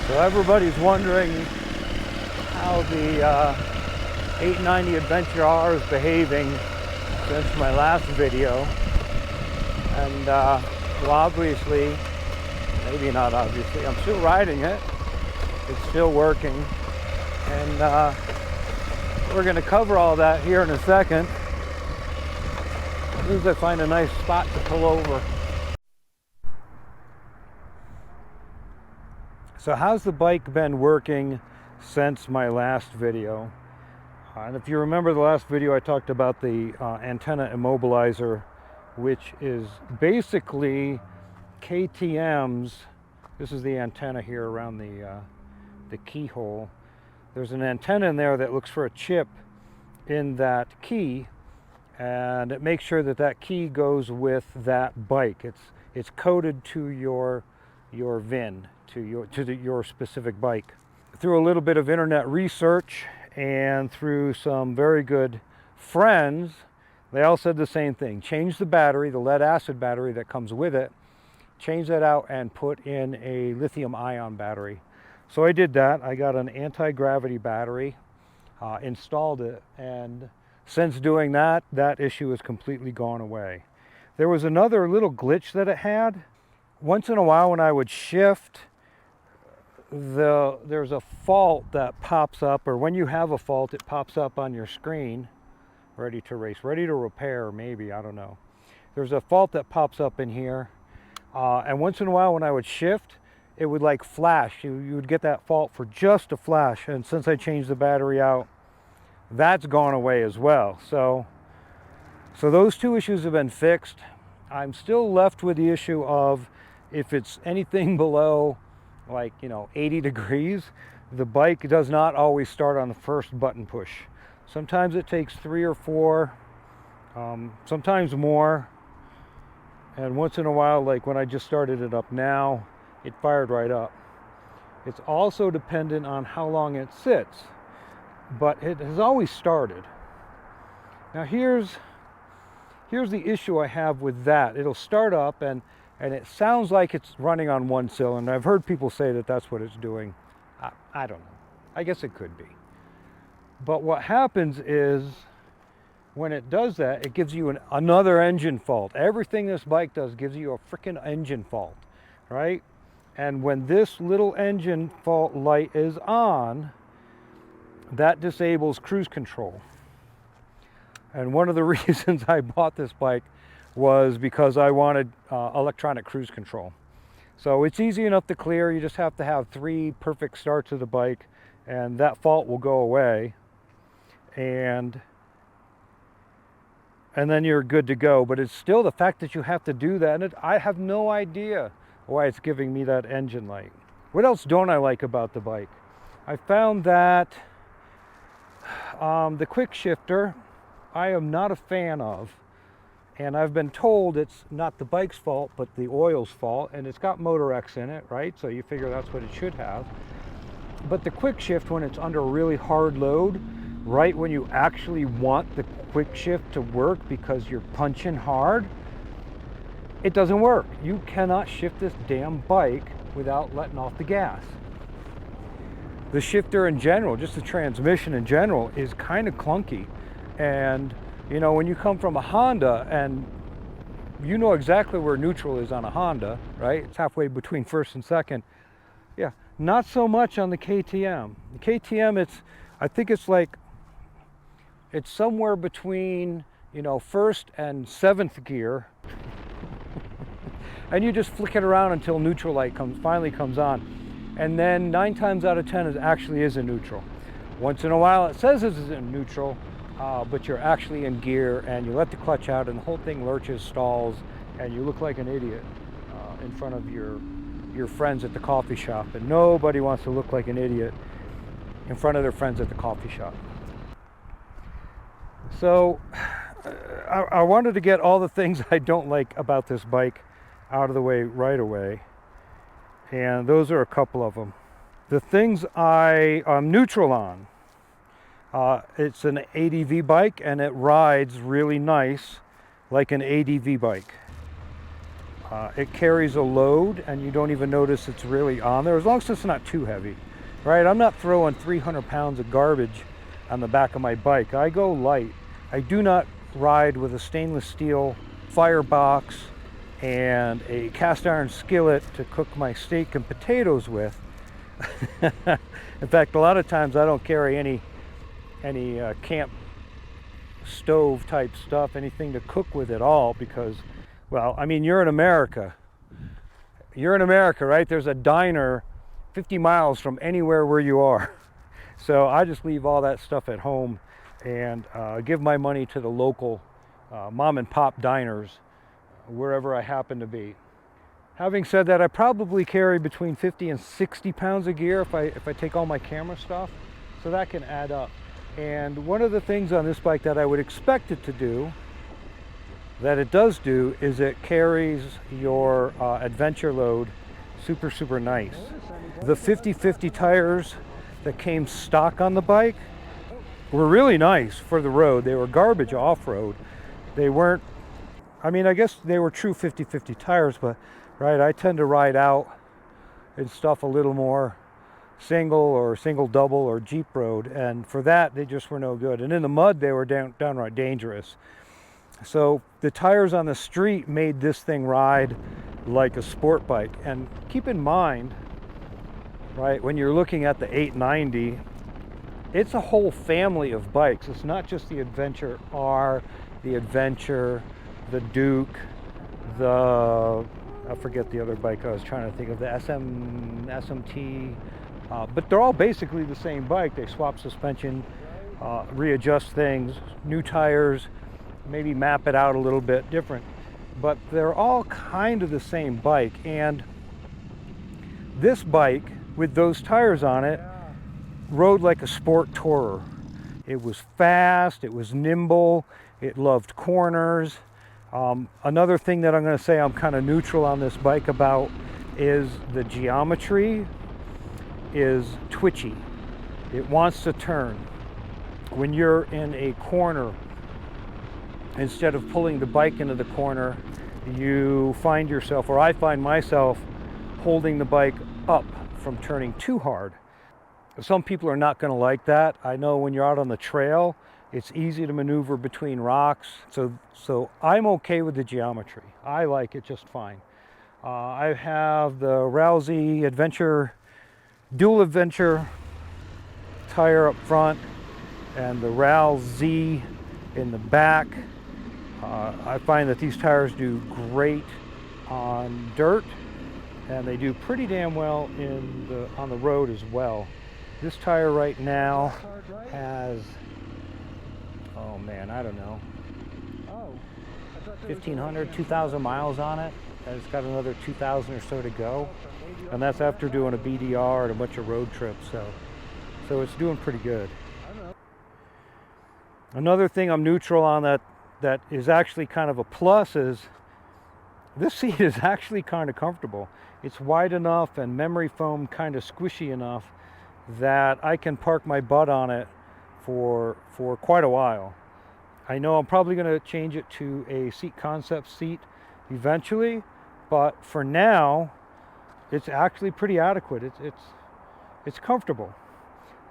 So everybody's wondering how the 890 Adventure R is behaving since my last video. And well, obviously, maybe not obviously, I'm still riding it. It's still working. And we're going to cover all that here in a second. As soon as I find a nice spot to pull over. So how's the bike been working since my last video? And if you remember the last video, I talked about the Antenna Immobilizer, which is basically KTM's. This is the antenna here around the keyhole. There's an antenna in there that looks for a chip in that key, and it makes sure that that key goes with that bike. It's coded to your VIN, to your specific bike. Through a little bit of internet research and through some very good friends, they all said the same thing. Change the battery, the lead acid battery that comes with it, change that out and put in a lithium ion battery. So I did that. I got an anti-gravity battery, installed it, and since doing that, that issue has completely gone away. There was another little glitch that it had. Once in a while when I would shift, there's a fault that pops up, or when you have a fault, it pops up on your screen, ready to race, ready to repair, maybe, I don't know. There's a fault that pops up in here, and once in a while when I would shift, it would like flash. You would get that fault for just a flash, and since I changed the battery out, that's gone away as well. So those two issues have been fixed. I'm still left with the issue of if it's anything below, like, 80 degrees, the bike does not always start on the first button push. Sometimes it takes 3 or 4, sometimes more. And once in a while, like when I just started it up now, it fired right up. It's also dependent on how long it sits, but it has always started. Now here's the issue I have with that. It'll start up and it sounds like it's running on one cylinder. I've heard people say that that's what it's doing. I don't know. I guess it could be. But what happens is when it does that, it gives you another engine fault. Everything this bike does gives you a freaking engine fault, right? And when this little engine fault light is on, that disables cruise control. And one of the reasons I bought this bike was because I wanted electronic cruise control. So it's easy enough to clear. You just have to have 3 perfect starts of the bike and that fault will go away. And then you're good to go. But it's still the fact that you have to do that. And I have no idea why it's giving me that engine light. What else don't I like about the bike? I found that the quick shifter, I am not a fan of. And I've been told it's not the bike's fault, but the oil's fault. And it's got Motor X in it, right? So you figure that's what it should have. But the quick shift, when it's under a really hard load, right when you actually want the quick shift to work because you're punching hard, it doesn't work. You cannot shift this damn bike without letting off the gas. The shifter in general, just the transmission in general, is kind of clunky. And when you come from a Honda, and you know exactly where neutral is on a Honda, right? It's halfway between first and second. Yeah, not so much on the KTM. The KTM, I think it's somewhere between, first and 7th gear. And you just flick it around until neutral light finally comes on. And then 9 times out of 10 it actually is in neutral. Once in a while it says it's in neutral, but you're actually in gear, and you let the clutch out and the whole thing lurches, stalls, and you look like an idiot in front of your friends at the coffee shop. And nobody wants to look like an idiot in front of their friends at the coffee shop. So I wanted to get all the things I don't like about this bike out of the way right away, and those are a couple of them. The things I'm neutral on, it's an ADV bike and it rides really nice like an ADV bike. It carries a load and you don't even notice it's really on there, as long as it's not too heavy, right? I'm not throwing 300 pounds of garbage on the back of my bike. I go light. I do not ride with a stainless steel firebox and a cast iron skillet to cook my steak and potatoes with. In fact, a lot of times I don't carry any camp stove type stuff, anything to cook with at all, because, well, I mean, you're in America. You're in America, right? There's a diner 50 miles from anywhere where you are. So I just leave all that stuff at home and give my money to the local mom and pop diners wherever I happen to be. Having said that, I probably carry between 50 and 60 pounds of gear if I take all my camera stuff, so that can add up. And one of the things on this bike that I would expect it to do, that it does do, is it carries your adventure load super nice. The 50/50 tires that came stock on the bike were really nice for the road. They were garbage off-road. They weren't, I mean, I guess they were true 50/50 tires, but right, I tend to ride out and stuff a little more single or single double or Jeep road, and for that they just were no good. And in the mud they were downright dangerous. So the tires on the street made this thing ride like a sport bike. And keep in mind, right, when you're looking at the 890, it's a whole family of bikes. It's not just the Adventure R, the Adventure, the Duke, I forget the other bike I was trying to think of, the SMT, but they're all basically the same bike. They swap suspension, readjust things, new tires, maybe map it out a little bit different, but they're all kind of the same bike. And this bike with those tires on it rode like a sport tourer. It was fast, it was nimble, it loved corners. Another thing that I'm going to say I'm kind of neutral on this bike about is the geometry is twitchy. It wants to turn. When you're in a corner, instead of pulling the bike into the corner, you find yourself, or I find myself, holding the bike up from turning too hard. Some people are not going to like that. I know when you're out on the trail, it's easy to maneuver between rocks. So I'm okay with the geometry. I like it just fine. I have the Rallz Adventure, DualVenture tire up front and the Rallz Z in the back. I find that these tires do great on dirt, and they do pretty damn well on the road as well. This tire right now has, oh man, I don't know, 1,500, 2,000 miles on it, and it's got another 2,000 or so to go, and that's after doing a BDR and a bunch of road trips, so it's doing pretty good. Another thing I'm neutral on that is actually kind of a plus is this seat is actually kind of comfortable. It's wide enough and memory foam kind of squishy enough that I can park my butt on it for quite a while. I know I'm probably going to change it to a seat concept seat eventually, but for now it's actually pretty adequate. It's comfortable.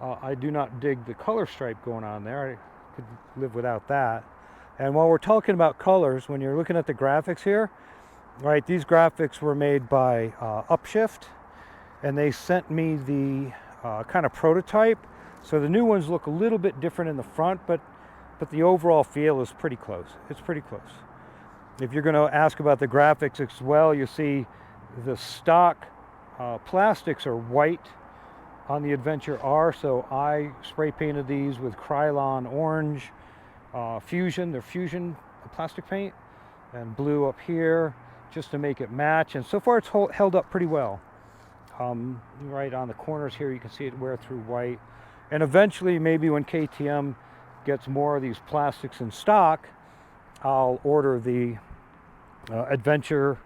I do not dig the color stripe going on there. I could live without that. And while we're talking about colors, when you're looking at the graphics here, right, these graphics were made by Upshift, and they sent me the kind of prototype. So the new ones look a little bit different in the front, but the overall feel is pretty close. It's pretty close. If you're going to ask about the graphics as well, you see the stock plastics are white on the Adventure R, so I spray painted these with Krylon orange Fusion. They're Fusion plastic paint, and blue up here just to make it match, and so far it's held up pretty well. Right on the corners here you can see it wear through white, and eventually maybe when KTM gets more of these plastics in stock, I'll order the Adventure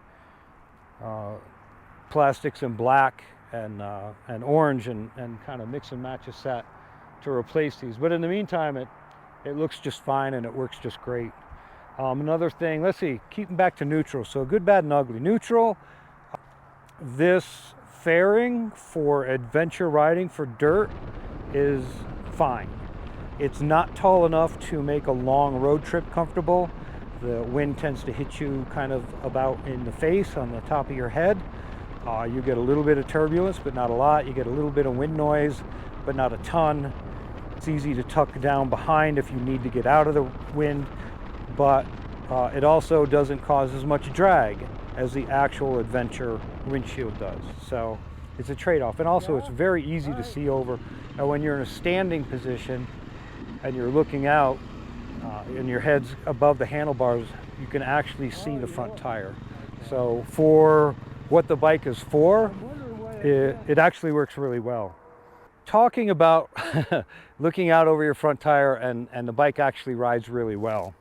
plastics in black and orange and kind of mix and match a set to replace these. But in the meantime, it looks just fine and it works just great. Another thing, let's see, keeping back to neutral. So good, bad, and ugly. Neutral, this fairing for adventure riding for dirt is fine. It's not tall enough to make a long road trip comfortable. The wind tends to hit you kind of about in the face on the top of your head. You get a little bit of turbulence, but not a lot. You get a little bit of wind noise, but not a ton. It's easy to tuck down behind if you need to get out of the wind, but it also doesn't cause as much drag as the actual adventure windshield does. So it's a trade-off. And also it's very easy to see over. Now when you're in a standing position and you're looking out and your head's above the handlebars, you can actually see the front tire. So for what the bike is for, it actually works really well. Talking about looking out over your front tire, and the bike actually rides really well.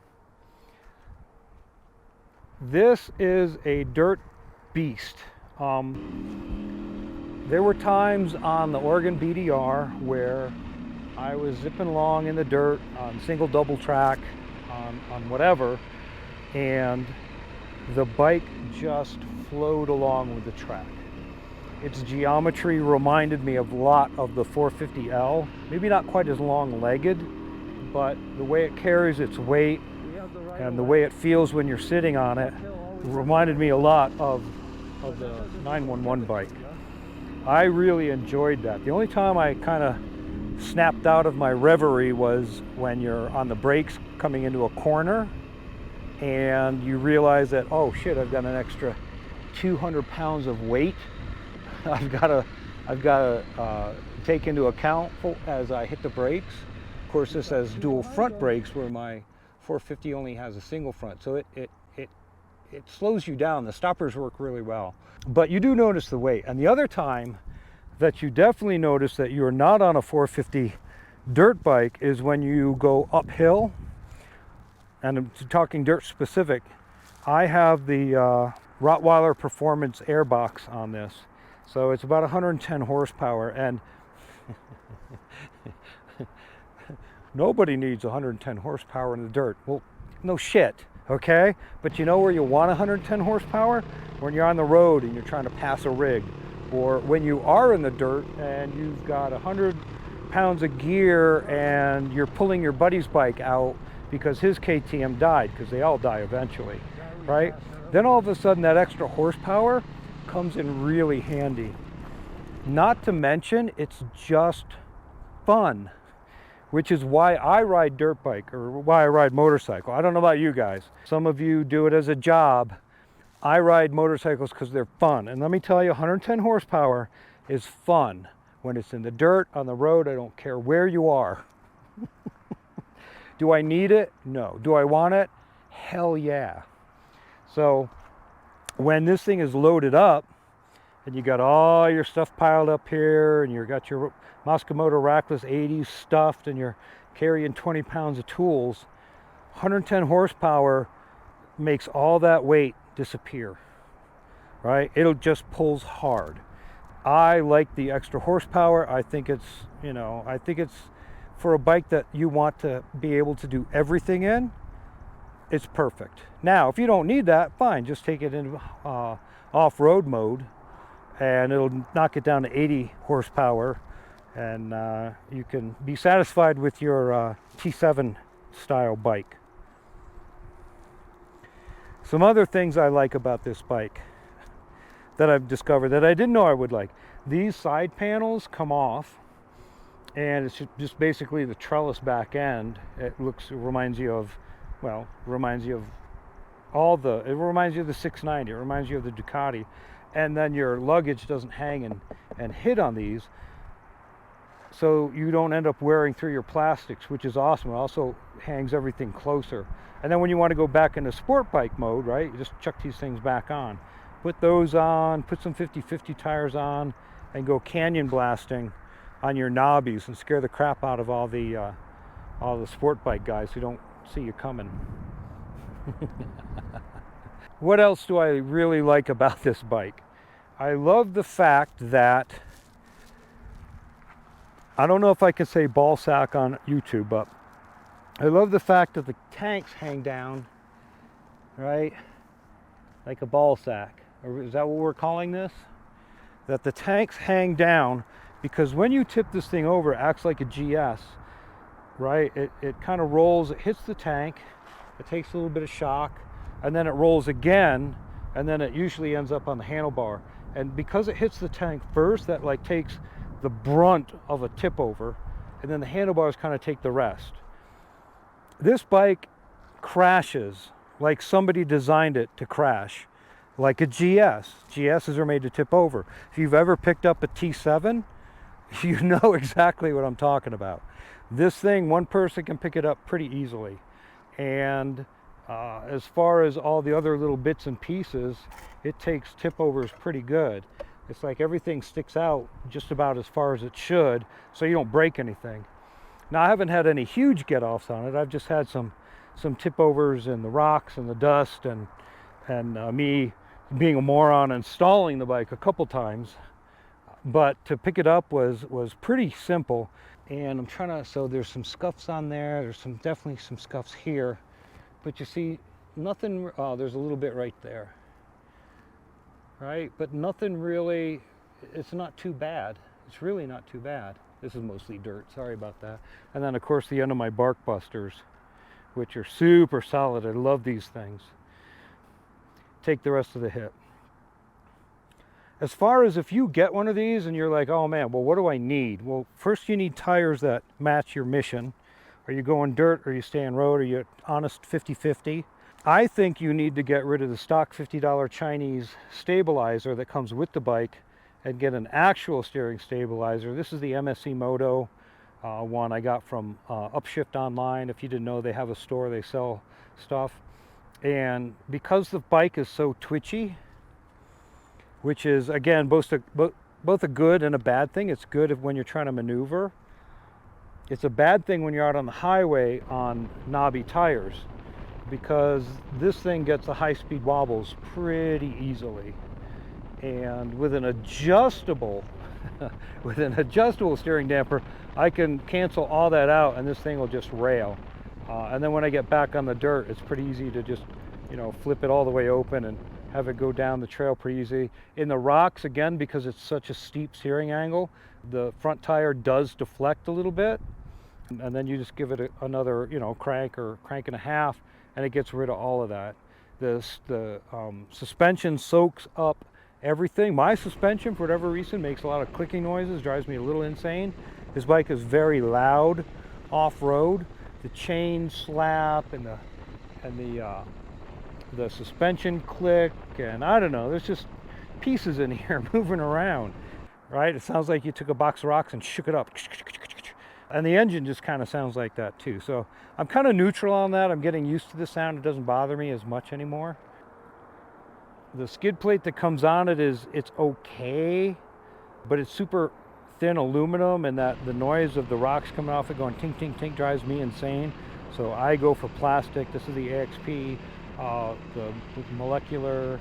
This is a dirt beast. There were times on the Oregon BDR where I was zipping along in the dirt on single double track, on whatever, and the bike just flowed along with the track. Its geometry reminded me of a lot of the 450L, maybe not quite as long-legged, but the way it carries its weight and the way it feels when you're sitting on it reminded me a lot of the 911 bike. I really enjoyed that. The only time I kind of snapped out of my reverie was when you're on the brakes coming into a corner and you realize that, oh shit, I've got an extra 200 pounds of weight I've got to take into account as I hit the brakes. Of course, this has dual front brakes where my 450 only has a single front, so it slows you down. The stoppers work really well, but you do notice the weight. And the other time that you definitely notice that you're not on a 450 dirt bike is when you go uphill. And I'm talking dirt specific. I have the Rottweiler Performance airbox on this. So it's about 110 horsepower, and nobody needs 110 horsepower in the dirt. Well, no shit, okay? But you know where you want 110 horsepower? When you're on the road and you're trying to pass a rig, or when you are in the dirt and you've got 100 pounds of gear and you're pulling your buddy's bike out because his KTM died, because they all die eventually, right? Then all of a sudden that extra horsepower comes in really handy. Not to mention, it's just fun, which is why I ride dirt bike, or why I ride motorcycle. I don't know about you guys. Some of you do it as a job. I ride motorcycles because they're fun. And let me tell you, 110 horsepower is fun. When it's in the dirt, on the road, I don't care where you are. Do I need it? No. Do I want it? Hell yeah. So when this thing is loaded up and you got all your stuff piled up here and you got your Moto Rackless 80s stuffed and you're carrying 20 pounds of tools, 110 horsepower makes all that weight disappear, right? It just pulls hard. I like the extra horsepower. I think it's, for a bike that you want to be able to do everything in, it's perfect. Now, if you don't need that, fine, just take it into off-road mode and it'll knock it down to 80 horsepower and you can be satisfied with your T7 style bike. Some other things I like about this bike that I've discovered that I didn't know I would like. These side panels come off and it's just basically the trellis back end. It reminds you of the 690, it reminds you of the Ducati, and then your luggage doesn't hang and hit on these, so you don't end up wearing through your plastics, which is awesome. It also hangs everything closer. And then when you want to go back into sport bike mode, right, you just chuck these things back on. Put those on, put some 50/50 tires on, and go canyon blasting on your knobbies and scare the crap out of all the sport bike guys who don't see you coming. What else do I really like about this bike? I love the fact that, I don't know if I can say ball sack on YouTube, but I love the fact that the tanks hang down right? Like a ball sack. Or is that what we're calling this? That the tanks hang down, because when you tip this thing over, it acts like a GS, right? It kind of rolls, it hits the tank, it takes a little bit of shock, and then it rolls again, and then it usually ends up on the handlebar. And because it hits the tank first, that like takes the brunt of a tip over, and then the handlebars kind of take the rest. This bike crashes like somebody designed it to crash, like a GS. GSs are made to tip over. If you've ever picked up a T7, you know exactly what I'm talking about. This thing, one person can pick it up pretty easily. And as far as all the other little bits and pieces, it takes tip overs pretty good. It's like everything sticks out just about as far as it should, so you don't break anything. Now, I haven't had any huge get-offs on it. I've just had some tip overs in the rocks and the dust, and me being a moron installing the bike a couple times. But to pick it up was pretty simple. And I'm trying to, so there's some scuffs on there. There's definitely some scuffs here. But you see, nothing, oh, there's a little bit right there. Right? But nothing really, it's not too bad. It's really not too bad. This is mostly dirt, sorry about that. And then of course the end of my Barkbusters, which are super solid. I love these things. Take the rest of the hit. As far as if you get one of these and you're like, oh man, well, what do I need? Well, first you need tires that match your mission. Are you going dirt, or are you staying road? Are you honest 50-50? I think you need to get rid of the stock $50 Chinese stabilizer that comes with the bike and get an actual steering stabilizer. This is the MSC Moto one I got from Upshift Online. If you didn't know, they have a store, they sell stuff. And because the bike is so twitchy, which is, again, both a good and a bad thing. It's good when you're trying to maneuver. It's a bad thing when you're out on the highway on knobby tires, because this thing gets the high-speed wobbles pretty easily. And with an adjustable steering damper, I can cancel all that out, and this thing will just rail. And then when I get back on the dirt, it's pretty easy to just, flip it all the way open and have it go down the trail pretty easy. In the rocks, again, because it's such a steep steering angle, the front tire does deflect a little bit, and then you just give it another, crank or crank and a half, and it gets rid of all of that. The suspension soaks up everything. My suspension, for whatever reason, makes a lot of clicking noises, drives me a little insane. This bike is very loud off-road. The chain slap and the suspension click, and I don't know, there's just pieces in here moving around, right? It sounds like you took a box of rocks and shook it up. And the engine just kind of sounds like that too. So I'm kind of neutral on that. I'm getting used to the sound. It doesn't bother me as much anymore. The skid plate that comes on it's okay, but it's super thin aluminum, and that the noise of the rocks coming off it going tink, tink, tink drives me insane. So I go for plastic. This is the AXP, the Molecular,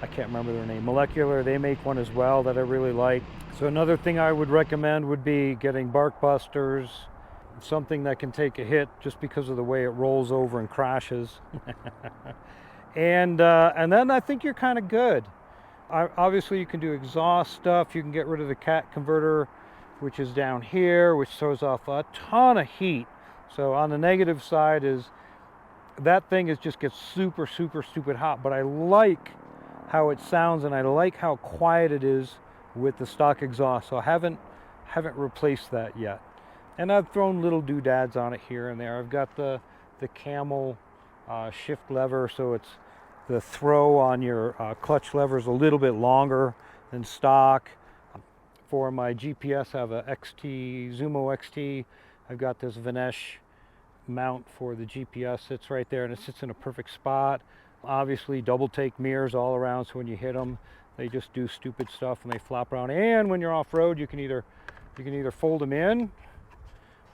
I can't remember their name. Molecular, they make one as well that I really like. So another thing I would recommend would be getting Barkbusters, something that can take a hit just because of the way it rolls over and crashes. And then I think you're kind of good. Obviously you can do exhaust stuff. You can get rid of the cat converter, which is down here, which throws off a ton of heat. So on the negative side is that thing just gets super, super stupid hot, but I like how it sounds, and I like how quiet it is with the stock exhaust. So I haven't replaced that yet. And I've thrown little doodads on it here and there. I've got the Camel shift lever, so it's the throw on your clutch lever is a little bit longer than stock. For my GPS, I have a Zumo XT. I've got this Vanasche mount for the GPS. Sits right there, and it sits in a perfect spot. Obviously Doubletake mirrors all around, so when you hit them, they just do stupid stuff and they flop around. And when you're off-road, you can either fold them in,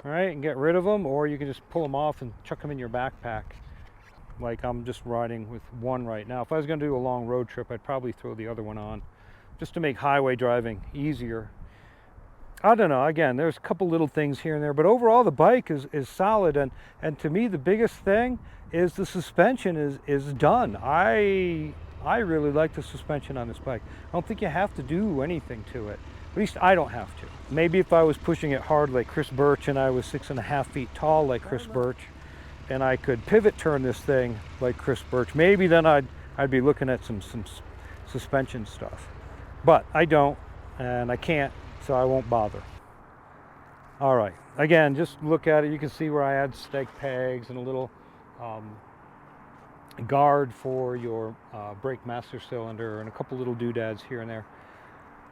all right, and get rid of them, or you can just pull them off and chuck them in your backpack. Like I'm just riding with one right now. If I was going to do a long road trip, I'd probably throw the other one on just to make highway driving easier. I don't know, again, there's a couple little things here and there, but overall the bike is solid, and to me the biggest thing is the suspension is done. I really like the suspension on this bike. I don't think you have to do anything to it. At least I don't have to. Maybe if I was pushing it hard like Chris Birch and I was 6.5 feet tall like Chris Birch, and I could pivot turn this thing like Chris Birch, maybe then I'd be looking at some suspension stuff. But I don't, and I can't, so I won't bother. All right, again, just look at it. You can see where I add stake pegs and a little guard for your brake master cylinder and a couple little doodads here and there.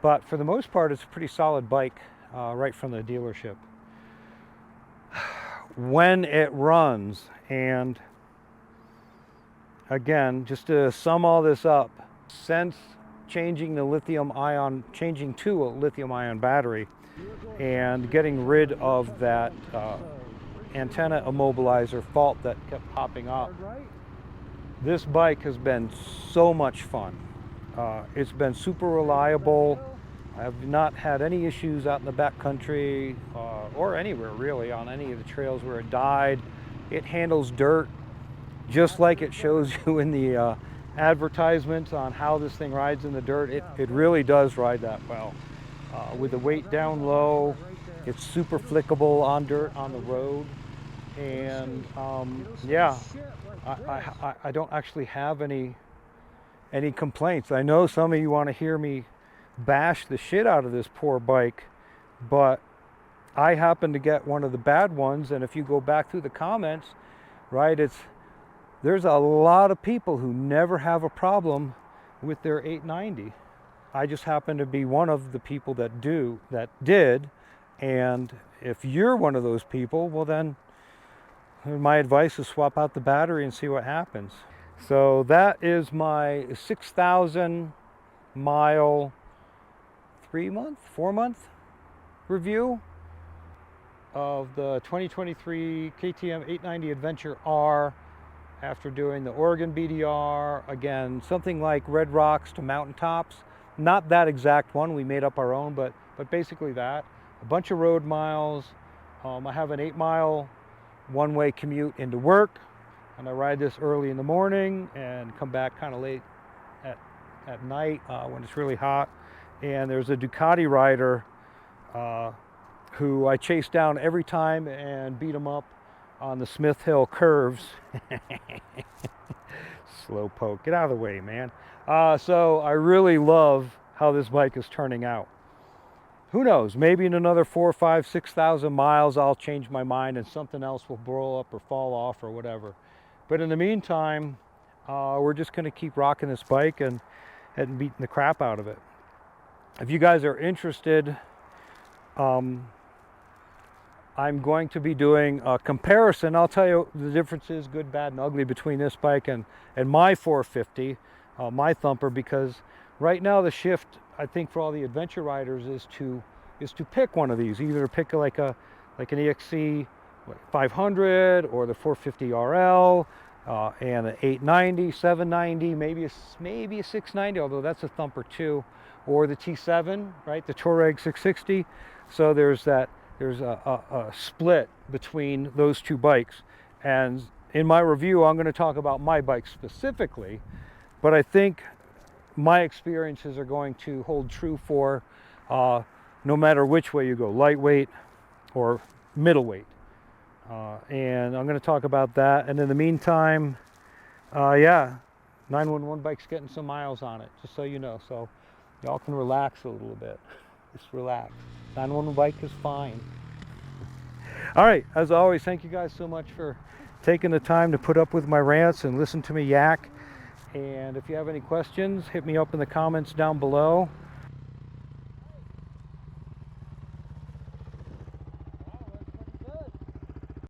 But for the most part, it's a pretty solid bike right from the dealership. When it runs, and again, just to sum all this up, since changing to a lithium ion battery and getting rid of that antenna immobilizer fault that kept popping up, this bike has been so much fun. It's been super reliable. I've not had any issues out in the backcountry or anywhere really on any of the trails where it died. It handles dirt just like it shows you in the advertisements on how this thing rides in the dirt. It really does ride that well. With the weight down low, it's super flickable on dirt on the road. And yeah, I don't actually have any complaints. I know some of you want to hear me bash the shit out of this poor bike, but I happen to get one of the bad ones, and if you go back through the comments, right, there's a lot of people who never have a problem with their 890. I just happen to be one of the people that did, and if you're one of those people, well then my advice is swap out the battery and see what happens. So that is my 6,000 mile 4-month review of the 2023 KTM 890 Adventure R after doing the ORBDR, again, something like Red Rocks to Mountaintops. Not that exact one, we made up our own, but basically that. A bunch of road miles. I have an 8-mile one-way commute into work, and I ride this early in the morning and come back kind of late at night when it's really hot. And there's a Ducati rider who I chase down every time and beat him up on the Smith Hill curves. Slow poke, get out of the way, man. So I really love how this bike is turning out. Who knows, maybe in another 4,000, 5,000, 6,000 miles I'll change my mind and something else will blow up or fall off or whatever. But in the meantime, we're just going to keep rocking this bike and beating the crap out of it. If you guys are interested, I'm going to be doing a comparison. I'll tell you the differences, good, bad, and ugly, between this bike and my 450, my Thumper, because right now the shift, I think, for all the adventure riders is to pick one of these. Either pick like an AXP 500 or the 450 RL and an 890, 790, maybe a 690, although that's a Thumper too, or the T7, right, the Touareg 660. So there's a split between those two bikes. And in my review, I'm going to talk about my bike specifically, but I think my experiences are going to hold true for no matter which way you go, lightweight or middleweight. And I'm going to talk about that. And in the meantime, yeah, 911 bike's getting some miles on it, just so you know. So y'all can relax a little bit. Just relax. 911 bike is fine. All right, as always, thank you guys so much for taking the time to put up with my rants and listen to me yak. And if you have any questions, hit me up in the comments down below.